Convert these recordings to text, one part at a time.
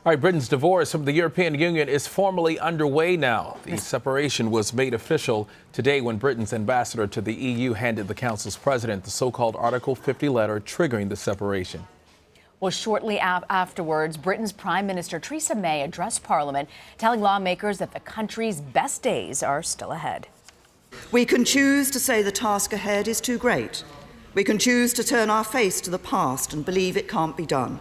All right, Britain's divorce from the European Union is formally underway now. The separation was made official today when Britain's ambassador to the EU handed the Council's president the so-called Article 50 letter triggering the separation. Well, shortly afterwards, Britain's Prime Minister Theresa May addressed Parliament, telling lawmakers that the country's best days are still ahead. We can choose to say the task ahead is too great. We can choose to turn our face to the past and believe it can't be done.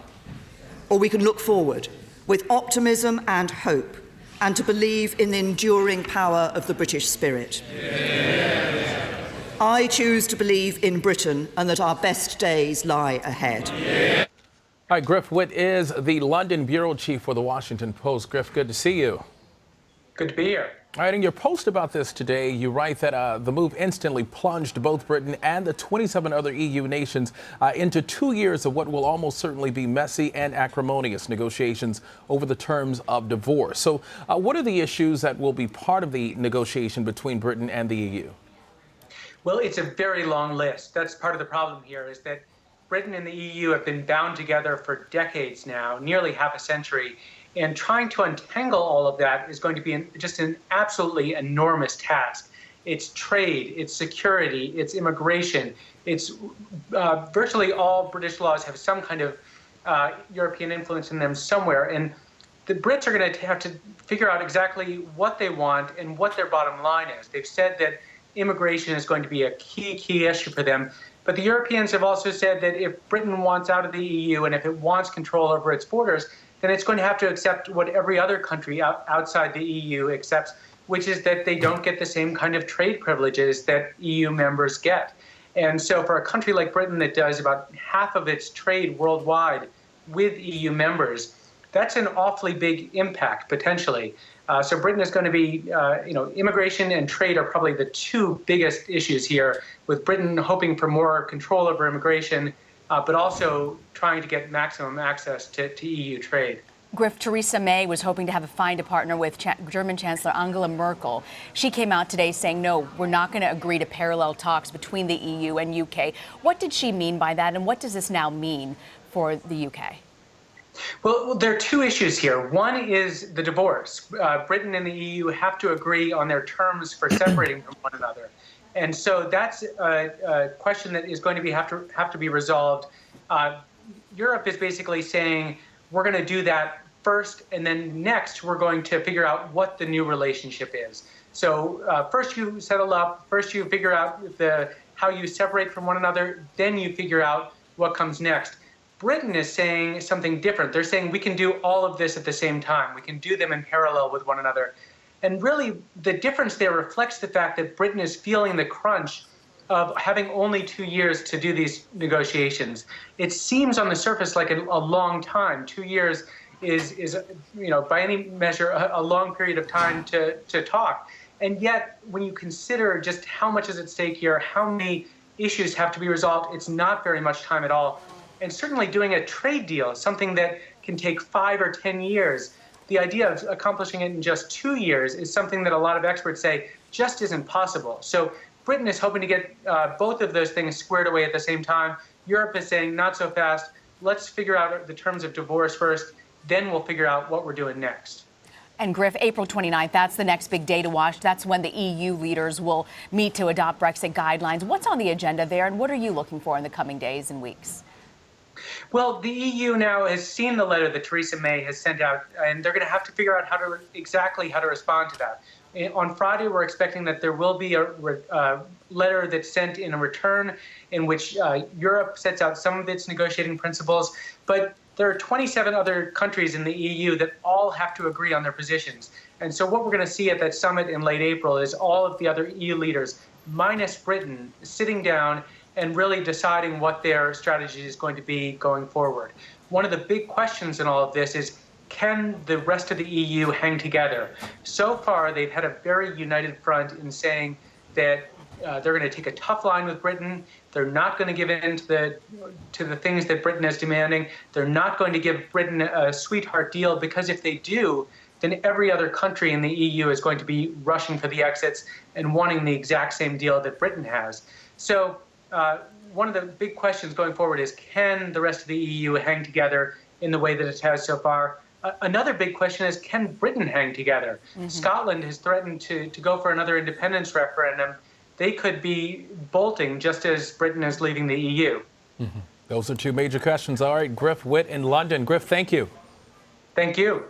Or we can look forward with optimism and hope, and to believe in the enduring power of the British spirit. Yes. I choose to believe in Britain and that our best days lie ahead. Yes. All right, Griff Witte is the London bureau chief for the Washington Post. Griff, good to see you. Good to be here. All right, in your post about this today, you write that the move instantly plunged both Britain and the 27 other EU nations into 2 years of what will almost certainly be messy and acrimonious negotiations over the terms of divorce. So what are the issues that will be part of the negotiation between Britain and the EU? Well, it's a very long list. That's part of the problem here, is that Britain and the EU have been bound together for decades now, nearly half a century. And trying to untangle all of that is going to be just an absolutely enormous task. It's trade, it's security, it's immigration. It's virtually all British laws have some kind of European influence in them somewhere. And the Brits are going to have to figure out exactly what they want and what their bottom line is. They've said that immigration is going to be a key issue for them. But the Europeans have also said that if Britain wants out of the EU and if it wants control over its borders, then it's going to have to accept what every other country outside the EU accepts, which is that they don't get the same kind of trade privileges that EU members get. And so for a country like Britain that does about half of its trade worldwide with EU members, that's an awfully big impact, potentially. So Britain is going to be, immigration and trade are probably the two biggest issues here, with Britain hoping for more control over immigration, but also trying to get maximum access to EU trade. Griff, Theresa May was hoping to find a partner with German Chancellor Angela Merkel. She came out today saying, no, we're not going to agree to parallel talks between the EU and UK. What did she mean by that, and what does this now mean for the UK? Well, there are two issues here. One is the divorce. Britain and the EU have to agree on their terms for separating from one another. And so that's a question that is going to have to be resolved. Europe is basically saying, we're going to do that first, and then next we're going to figure out what the new relationship is. So first you settle up, first you figure out how you separate from one another, then you figure out what comes next. Britain is saying something different. They're saying we can do all of this at the same time. We can do them in parallel with one another. And really, the difference there reflects the fact that Britain is feeling the crunch of having only 2 years to do these negotiations. It seems on the surface like a long time. 2 years is by any measure, a long period of time to talk. And yet, when you consider just how much is at stake here, how many issues have to be resolved, it's not very much time at all. And certainly doing a trade deal, something that can take 5 or 10 years, the idea of accomplishing it in just 2 years is something that a lot of experts say just isn't possible. So Britain is hoping to get both of those things squared away at the same time. Europe is saying not so fast. Let's figure out the terms of divorce first, then we'll figure out what we're doing next. And Griff, April 29th, that's the next big day to watch. That's when the EU leaders will meet to adopt Brexit guidelines. What's on the agenda there, and what are you looking for in the coming days and weeks? Well, the EU now has seen the letter that Theresa May has sent out, and they're going to have to figure out exactly how to respond to that. On Friday, we're expecting that there will be a letter that's sent in a return in which Europe sets out some of its negotiating principles, but there are 27 other countries in the EU that all have to agree on their positions. And so what we're going to see at that summit in late April is all of the other EU leaders, minus Britain, sitting down and really deciding what their strategy is going to be going forward. One of the big questions in all of this is, can the rest of the EU hang together? So far, they've had a very united front in saying that they're going to take a tough line with Britain. They're not going to give in to the things that Britain is demanding. They're not going to give Britain a sweetheart deal, because if they do, then every other country in the EU is going to be rushing for the exits and wanting the exact same deal that Britain has. So one of the big questions going forward is, can the rest of the EU hang together in the way that it has so far? Another big question is, can Britain hang together? Scotland has threatened to go for another independence referendum. They could be bolting just as Britain is leaving the EU. Those are two major questions. All right, Griff Witte in London. Griff, thank you. Thank you.